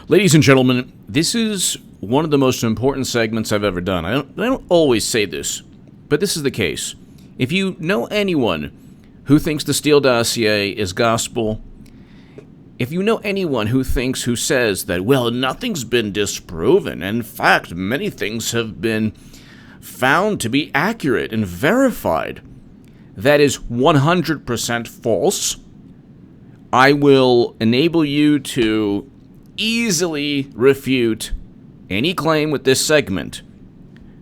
Ladies and gentlemen, this is one of the most important segments I've ever done. I don't always say this, but this is the case. If you know anyone who thinks the Steele dossier is gospel, if you know anyone who says that, well, nothing's been disproven, in fact, many things have been found to be accurate and verified, that is 100% false. I will enable you to easily refute any claim with this segment.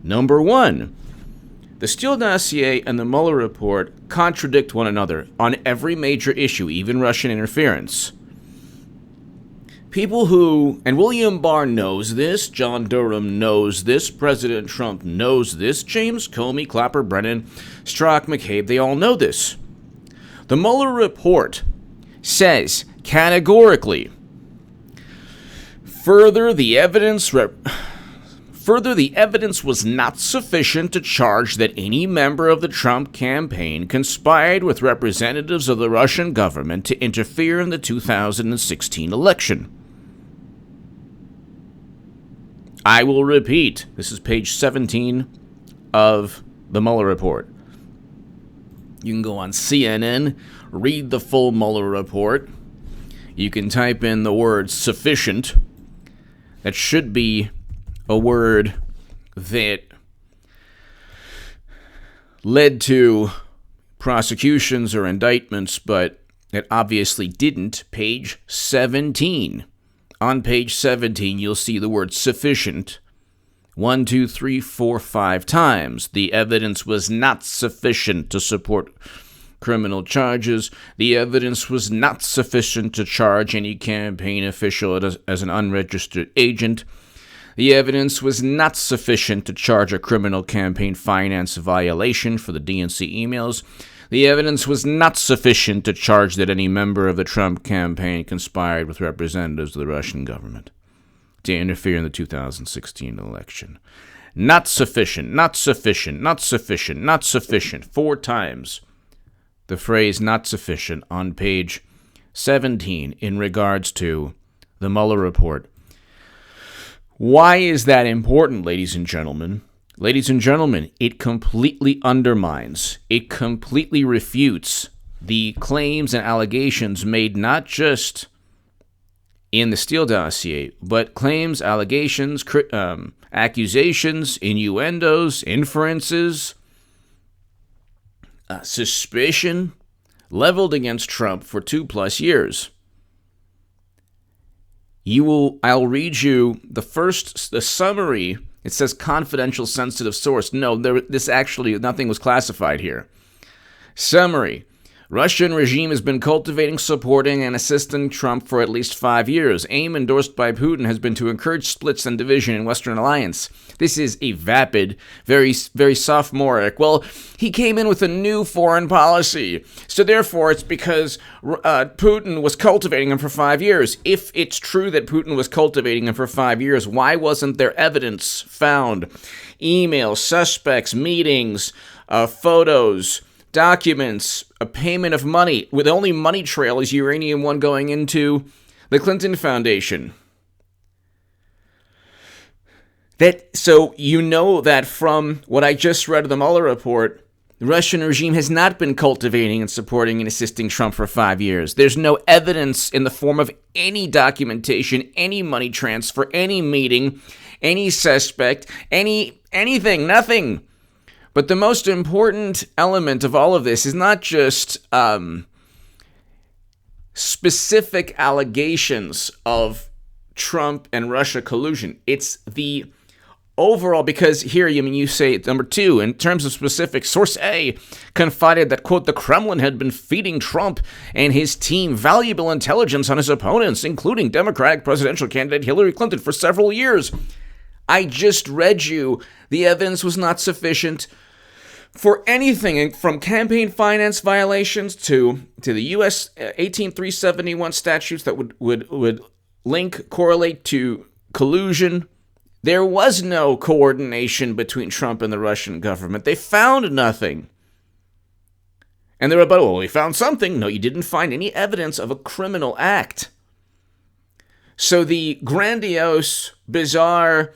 Number one, the Steele dossier and the Mueller report contradict one another on every major issue, even Russian interference. People who, and William Barr knows this, John Durham knows this, President Trump knows this, James Comey, Clapper, Brennan, Strzok, McCabe, they all know this. The Mueller report says categorically, Further, the evidence was not sufficient to charge that any member of the Trump campaign conspired with representatives of the Russian government to interfere in the 2016 election. I will repeat, this is page 17 of the Mueller report. You can go on CNN, read the full Mueller report. You can type in the word sufficient. That should be a word that led to prosecutions or indictments, but it obviously didn't. Page 17. On page 17, you'll see the word sufficient 1, 2, 3, 4, 5 times. The evidence was not sufficient to support criminal charges. The evidence was not sufficient to charge any campaign official as an unregistered agent. The evidence was not sufficient to charge a criminal campaign finance violation for the DNC emails. The evidence was not sufficient to charge that any member of the Trump campaign conspired with representatives of the Russian government to interfere in the 2016 election. Not sufficient, not sufficient, not sufficient, not sufficient. 4 times the phrase not sufficient on page 17 in regards to the Mueller report. Why is that important, ladies and gentlemen? Ladies and gentlemen, it completely undermines, it completely refutes the claims and allegations made not just in the Steele dossier, but claims, allegations, accusations, innuendos, inferences, suspicion leveled against Trump for 2+ years. I'll read you the summary. It says confidential sensitive source. No, nothing was classified here. Summary. Russian regime has been cultivating, supporting, and assisting Trump for at least 5 years. Aim endorsed by Putin has been to encourage splits and division in Western alliance. This is a vapid, very, very sophomoric. Well, he came in with a new foreign policy. So therefore, it's because Putin was cultivating him for 5 years. If it's true that Putin was cultivating him for 5 years, why wasn't there evidence found? Emails, suspects, meetings, photos, documents, a payment of money, with the only money trail is Uranium One going into the Clinton Foundation. So you know that from what I just read of the Mueller report, the Russian regime has not been cultivating and supporting and assisting Trump for 5 years. There's no evidence in the form of any documentation, any money transfer, any meeting, any suspect, anything, nothing. But the most important element of all of this is not just specific allegations of Trump and Russia collusion. It's the overall, because here, you say, number 2, in terms of specific, source A confided that, quote, the Kremlin had been feeding Trump and his team valuable intelligence on his opponents, including Democratic presidential candidate Hillary Clinton, for several years. I just read you the evidence was not sufficient for anything from campaign finance violations to the U.S. 18371 statutes that would correlate to collusion. There was no coordination between Trump and the Russian government. They found nothing. And they're about, well, we found something. No, you didn't find any evidence of a criminal act. So the grandiose, bizarre,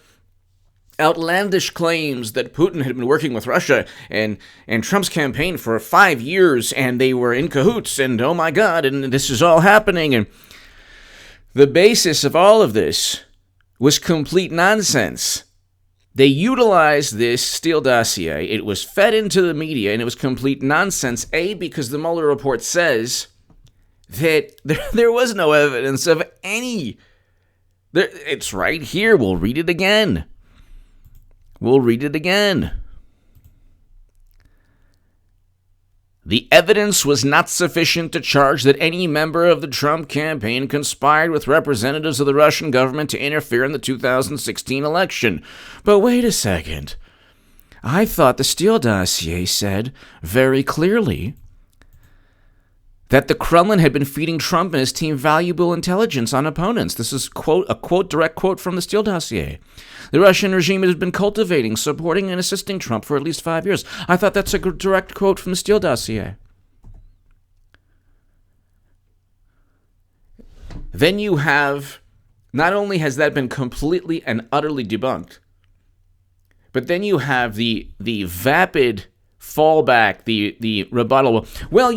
outlandish claims that Putin had been working with Russia and Trump's campaign for 5 years, and they were in cahoots, and oh my God, and this is all happening, and the basis of all of this was complete nonsense. They utilized this Steele dossier. It was fed into the media, and it was complete nonsense. A, because the Mueller report says that there was no evidence of any. It's right here. We'll read it again. The evidence was not sufficient to charge that any member of the Trump campaign conspired with representatives of the Russian government to interfere in the 2016 election. But wait a second. I thought the Steele dossier said very clearly that the Kremlin had been feeding Trump and his team valuable intelligence on opponents. This is a direct quote from the Steele dossier. The Russian regime has been cultivating, supporting, and assisting Trump for at least 5 years. I thought that's a direct quote from the Steele dossier. Then you have, not only has that been completely and utterly debunked, but then you have the vapid fallback, the rebuttal. Well,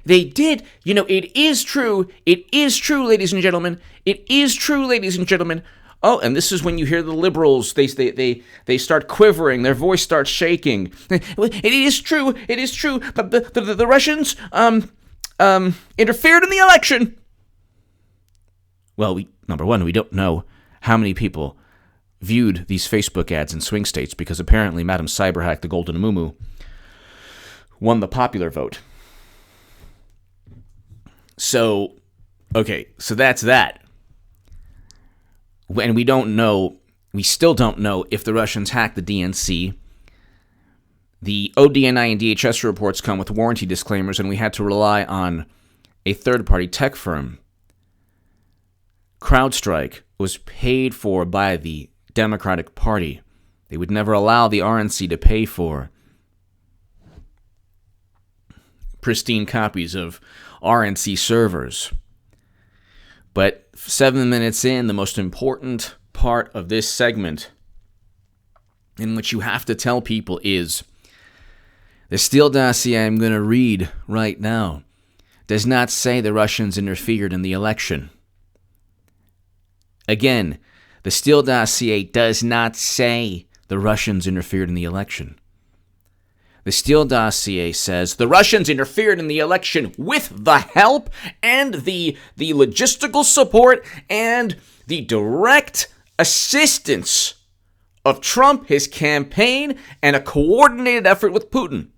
they did. It is true, ladies and gentlemen. It is true, ladies and gentlemen. Oh, and this is when you hear the liberals, they start quivering, their voice starts shaking. It is true, but the Russians interfered in the election. Well, number one, we don't know how many people viewed these Facebook ads in swing states, because apparently Madam Cyberhack, the Golden Mumu, won the popular vote. So that's that. And we still don't know if the Russians hacked the DNC. The ODNI and DHS reports come with warranty disclaimers, and we had to rely on a third-party tech firm. CrowdStrike was paid for by the Democratic Party. They would never allow the RNC to pay for pristine copies of RNC servers. But 7 minutes in, the most important part of this segment, in which you have to tell people, is the Steele dossier I'm going to read right now does not say the Russians interfered in the election. Again, the Steele dossier does not say the Russians interfered in the election. The Steele dossier says the Russians interfered in the election with the help and the logistical support and the direct assistance of Trump, his campaign, and a coordinated effort with Putin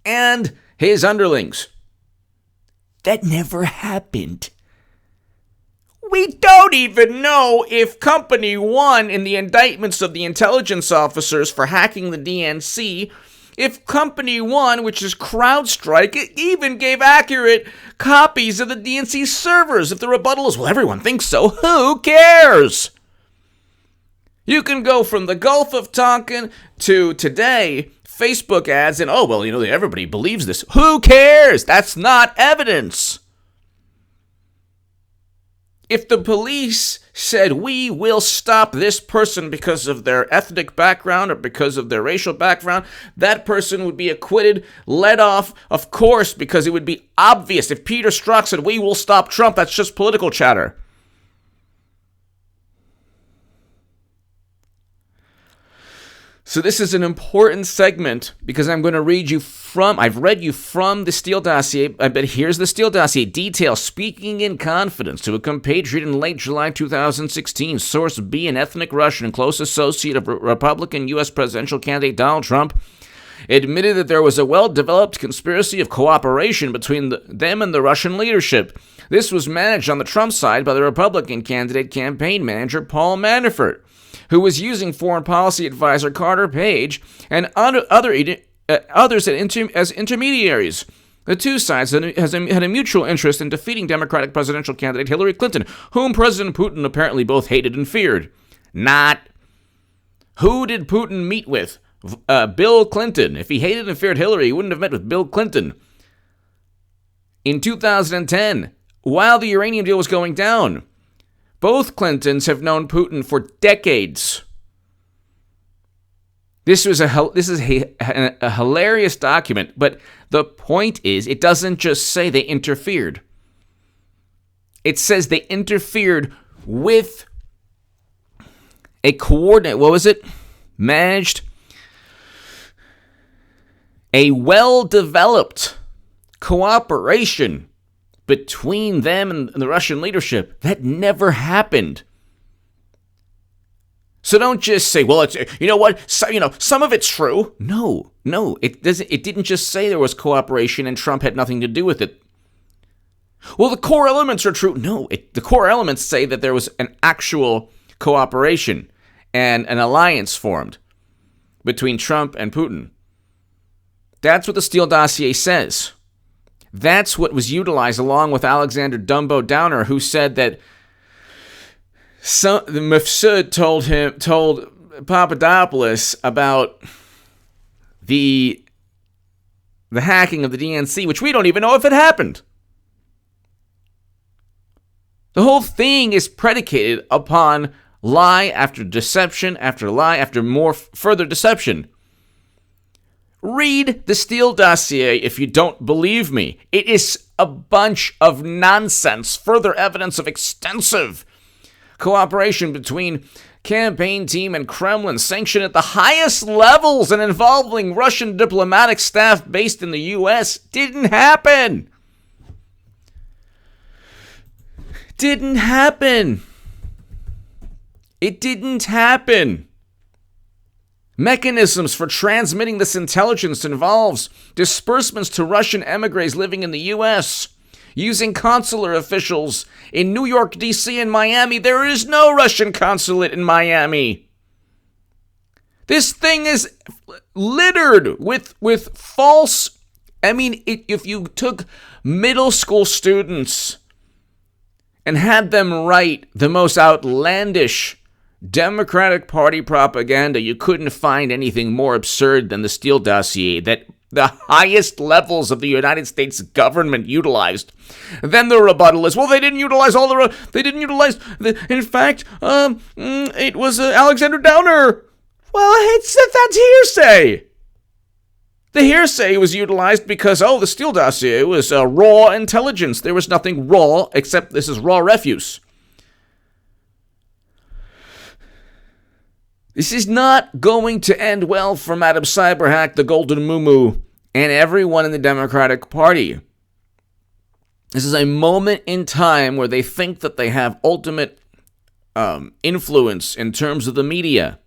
and his underlings. That never happened. We don't even know if Company 1 in the indictments of the intelligence officers for hacking the DNC, if Company 1, which is CrowdStrike, even gave accurate copies of the DNC servers. If the rebuttal is, well, everyone thinks so, who cares? You can go from the Gulf of Tonkin to today, Facebook ads, and everybody believes this. Who cares? That's not evidence. If the police said, we will stop this person because of their ethnic background or because of their racial background, that person would be acquitted, let off, of course, because it would be obvious. If Peter Strzok said, we will stop Trump, that's just political chatter. So this is an important segment because I'm going to read you from, I've read you from the Steele dossier, but here's the Steele dossier. Details, speaking in confidence to a compatriot in late July 2016. Source B, an ethnic Russian and close associate of Republican U.S. presidential candidate Donald Trump, admitted that there was a well-developed conspiracy of cooperation between them and the Russian leadership. This was managed on the Trump side by the Republican candidate campaign manager Paul Manafort, who was using foreign policy advisor Carter Page and others as intermediaries. The two sides had a mutual interest in defeating Democratic presidential candidate Hillary Clinton, whom President Putin apparently both hated and feared. Not. Who did Putin meet with? Bill Clinton. If he hated and feared Hillary, he wouldn't have met with Bill Clinton. In 2010, while the uranium deal was going down, Both Clintons have known Putin for decades. This is a hilarious document, but the point is, it doesn't just say they interfered. It says they interfered with a managed a well-developed cooperation between them and the Russian leadership. That never happened. So don't just say, well, it's, you know what, some of it's true. No, it doesn't. It didn't just say there was cooperation and Trump had nothing to do with it. Well, the core elements are true. No, the core elements say that there was an actual cooperation and an alliance formed between Trump and Putin. That's what the Steele dossier says. That's what was utilized along with Alexander Dumbo Downer, who said that the Mifsud told Papadopoulos about the hacking of the DNC, which we don't even know if it happened. The whole thing is predicated upon lie after deception after lie after more further deception. Read the Steele dossier if you don't believe me. It is a bunch of nonsense, further evidence of extensive cooperation between campaign team and Kremlin, sanctioned at the highest levels and involving Russian diplomatic staff based in the U.S. Didn't happen. It didn't happen. Mechanisms for transmitting this intelligence involves disbursements to Russian emigres living in the U.S., using consular officials in New York, D.C., and Miami. There is no Russian consulate in Miami. This thing is littered with false... if you took middle school students and had them write the most outlandish Democratic Party propaganda, you couldn't find anything more absurd than the Steele dossier that the highest levels of the United States government utilized. Then the rebuttal is, well, they didn't utilize in fact, it was Alexander Downer. Well, that's hearsay. The hearsay was utilized because, the Steele dossier was raw intelligence. There was nothing raw except this is raw refuse. This is not going to end well for Madam Cyberhack, the Golden Muumuu, and everyone in the Democratic Party. This is a moment in time where they think that they have ultimate influence in terms of the media.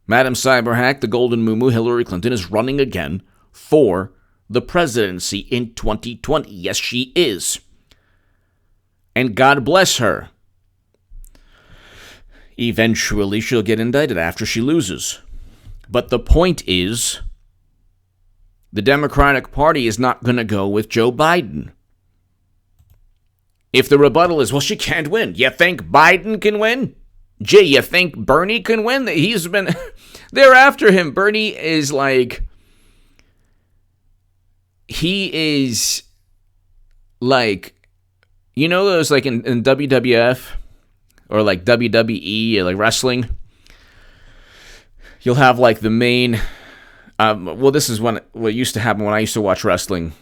Madam Cyberhack, the Golden Muumuu, Hillary Clinton, is running again for the presidency in 2020. Yes, she is. And God bless her. Eventually, she'll get indicted after she loses. But the point is, the Democratic Party is not going to go with Joe Biden. If the rebuttal is, well, she can't win. You think Biden can win? Gee, you think Bernie can win? They're after him. Bernie is he is those in WWF or WWE or wrestling, you'll have the main, this is what used to happen when I used to watch wrestling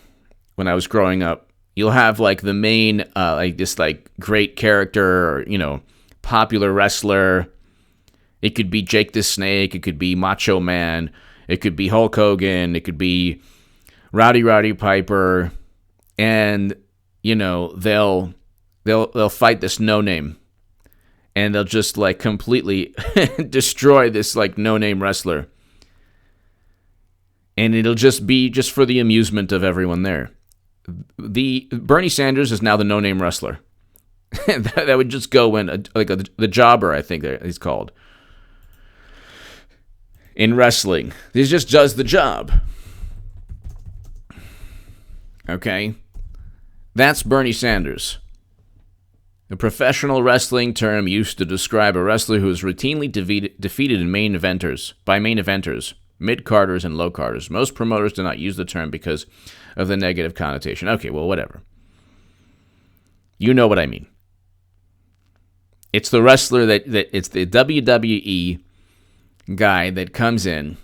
when I was growing up. You'll have the main, this great character or, popular wrestler. It could be Jake the Snake. It could be Macho Man. It could be Hulk Hogan. It could be Roddy Piper. And, they'll fight this no-name. And they'll just completely destroy this no-name wrestler. And it'll just be for the amusement of everyone there. Bernie Sanders is now the no-name wrestler. that would just go in the jobber, I think he's called. In wrestling. He just does the job. Okay? That's Bernie Sanders. A professional wrestling term used to describe a wrestler who is routinely defeated in by main eventers, mid-carders, and low-carders. Most promoters do not use the term because of the negative connotation. Okay, well, whatever. You know what I mean. It's the wrestler that it's the WWE guy that comes in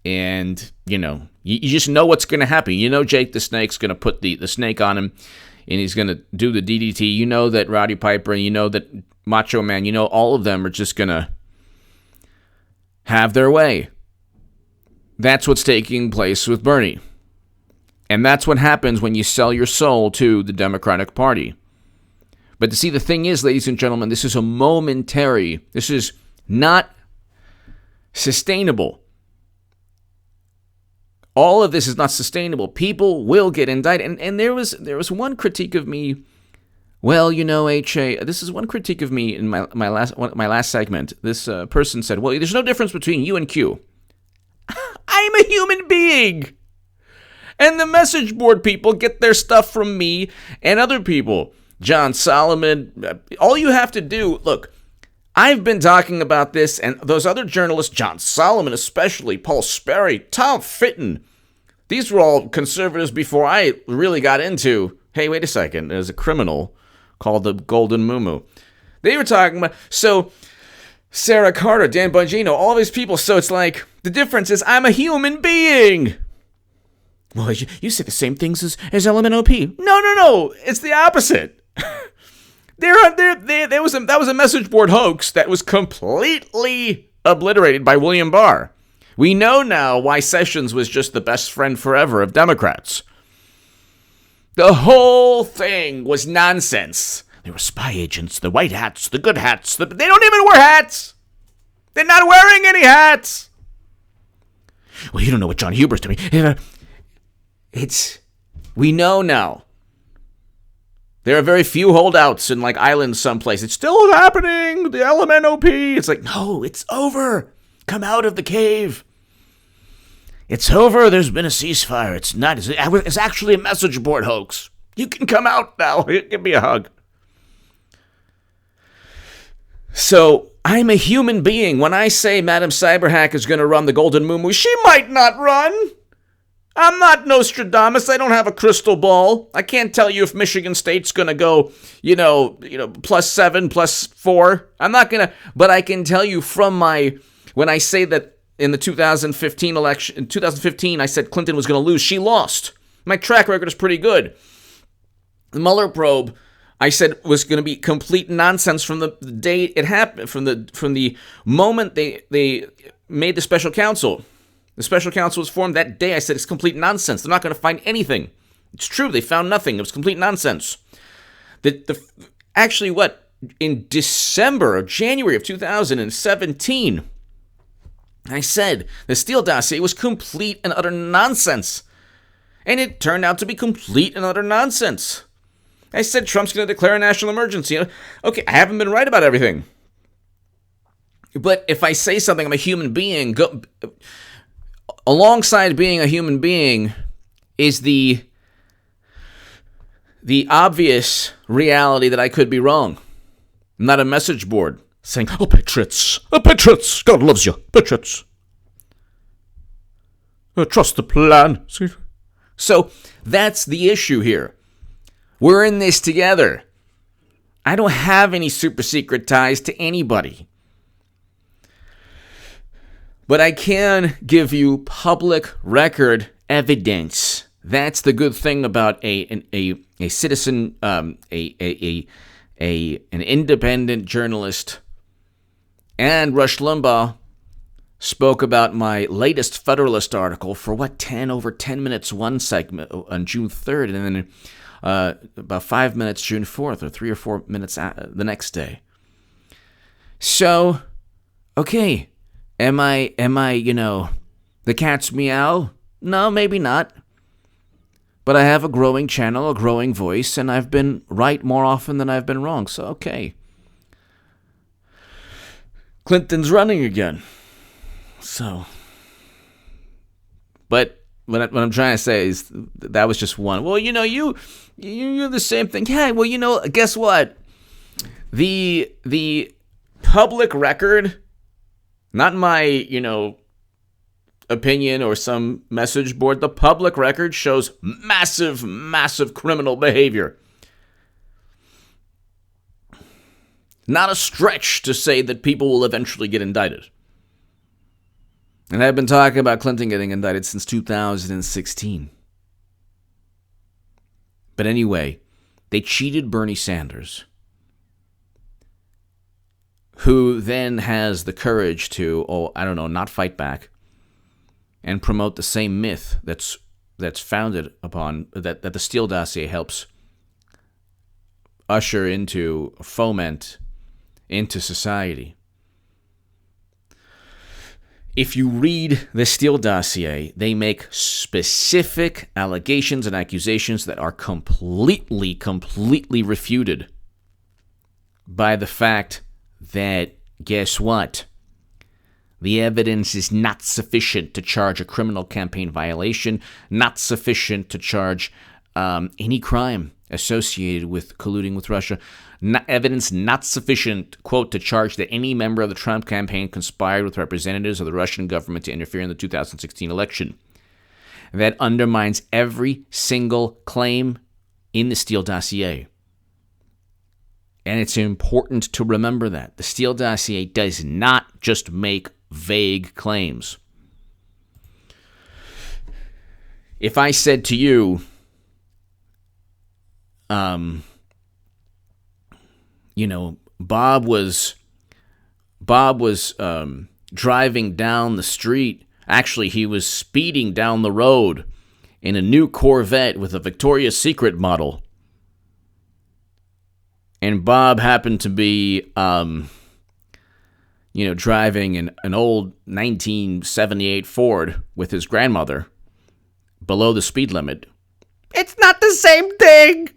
and, you just know what's going to happen. You know Jake the Snake's going to put the snake on him and he's going to do the DDT. You know that Roddy Piper, and you know that Macho Man, all of them are just going to have their way. That's what's taking place with Bernie. And that's what happens when you sell your soul to the Democratic Party. But see, the thing is, ladies and gentlemen, this is this is not sustainable. All of this is not sustainable. People will get indicted. And there was one critique of me. Well, H.A., this is one critique of me in my last segment. This person said, well, there's no difference between you and Q. I'm a human being. And the message board people get their stuff from me and other people. John Solomon, all you have to do, look, I've been talking about this, and those other journalists, John Solomon especially, Paul Sperry, Tom Fitton, these were all conservatives before I really got into, hey, wait a second, there's a criminal called the Golden Mumu. They were talking about, so Sarah Carter, Dan Bongino, all these people, so it's like, the difference is I'm a human being. Well, you say the same things as LMNOP. No, it's the opposite. That was a message board hoax that was completely obliterated by William Barr. We know now why Sessions was just the best friend forever of Democrats. The whole thing was nonsense. There were spy agents, the white hats, the good hats. They don't even wear hats. They're not wearing any hats. Well, you don't know what John Huber's doing. We know now. There are very few holdouts in islands someplace. It's still happening. The LMNOP. It's like, no, it's over. Come out of the cave. It's over. There's been a ceasefire. It's not. It's actually a message board hoax. You can come out now. Give me a hug. So I'm a human being. When I say Madam Cyberhack is going to run the Golden Mumu, she might not run. I'm not Nostradamus. I don't have a crystal ball. I can't tell you if Michigan State's going to go, +7, +4. I'm not going to, but I can tell you when I say that in the 2015 election, in 2015, I said Clinton was going to lose. She lost. My track record is pretty good. The Mueller probe, I said, was going to be complete nonsense from the day it happened, from the moment they made the special counsel. The special counsel was formed that day. I said, it's complete nonsense. They're not going to find anything. It's true. They found nothing. It was complete nonsense. Actually, in January of 2017, I said the Steele dossier was complete and utter nonsense. And it turned out to be complete and utter nonsense. I said Trump's going to declare a national emergency. Okay, I haven't been right about everything. But if I say something, I'm a human being. Alongside being a human being is the obvious reality that I could be wrong. I'm not a message board saying, Patriots, God loves you, Patriots. Trust the plan. So that's the issue here. We're in this together. I don't have any super secret ties to anybody. But I can give you public record evidence. That's the good thing about a citizen, an independent journalist. And Rush Limbaugh spoke about my latest Federalist article for over 10 minutes one segment on June 3rd, and then about 5 minutes June 4th, or 3 or 4 minutes the next day. So, okay. Am I, the cat's meow? No, maybe not. But I have a growing channel, a growing voice, and I've been right more often than I've been wrong, so okay. Clinton's running again. So. But what I'm trying to say is that was just one. Well, you're the same thing. Yeah, well, guess what? The public record, not my, opinion or some message board, the public record shows massive, massive criminal behavior. Not a stretch to say that people will eventually get indicted. And I've been talking about Clinton getting indicted since 2016. But anyway, they cheated Bernie Sanders, who then has the courage to, not fight back and promote the same myth that's founded upon, that the Steele dossier helps usher into, foment into society. If you read the Steele dossier, they make specific allegations and accusations that are completely refuted by the fact that, guess what? The evidence is not sufficient to charge a criminal campaign violation, not sufficient to charge any crime associated with colluding with Russia. Evidence not sufficient, quote, to charge that any member of the Trump campaign conspired with representatives of the Russian government to interfere in the 2016 election. That undermines every single claim in the Steele dossier. And it's important to remember that. The Steele dossier does not just make vague claims. If I said to you, Bob was driving down the street. Actually, he was speeding down the road in a new Corvette with a Victoria's Secret model. And Bob happened to be, driving an old 1978 Ford with his grandmother below the speed limit. It's not the same thing.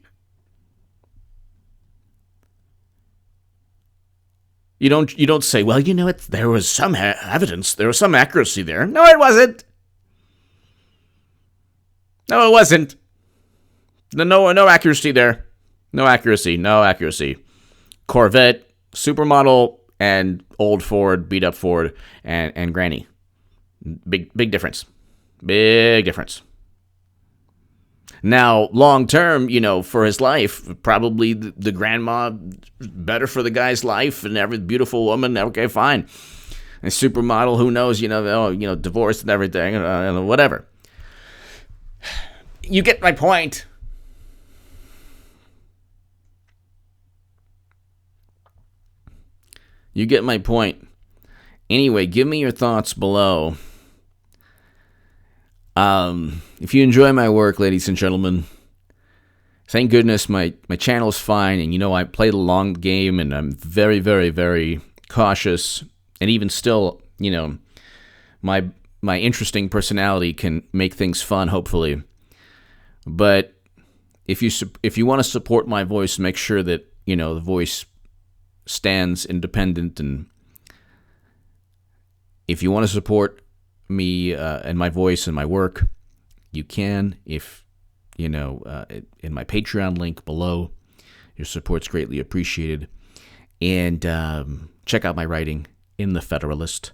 You don't say, well, there was some evidence, there was some accuracy there. No, it wasn't. No, it wasn't. No accuracy there. No accuracy. Corvette, supermodel, and old Ford, beat up Ford, and Granny. Big difference. Big difference. Now, long term, for his life, probably the grandma, better for the guy's life, and every beautiful woman, okay, fine. And supermodel, who knows, divorced and everything, whatever. You get my point. You get my point. Anyway, give me your thoughts below. If you enjoy my work, ladies and gentlemen, thank goodness my channel's fine, and I play the long game, and I'm very, very, very cautious, and even still, my interesting personality can make things fun, hopefully. But if you want to support my voice, make sure that the voice stands independent, and if you want to support me and my voice and my work, you can. If in my Patreon link below, your support's greatly appreciated. And check out my writing in the Federalist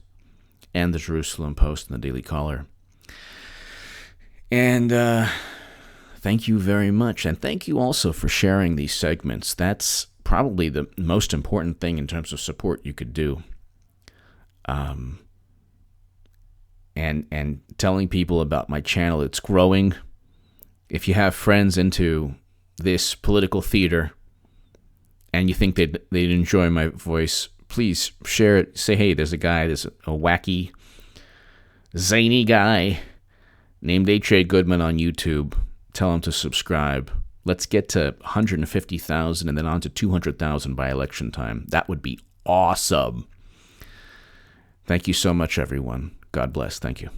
and the Jerusalem Post and the Daily Caller. And thank you very much, and thank you also for sharing these segments. That's probably the most important thing in terms of support you could do. And telling people about my channel. It's growing. If you have friends into this political theater and you think they'd enjoy my voice, please share it. Say, hey, there's a wacky, zany guy named H.A. Goodman on YouTube. Tell him to subscribe. Let's get to 150,000 and then on to 200,000 by election time. That would be awesome. Thank you so much, everyone. God bless. Thank you.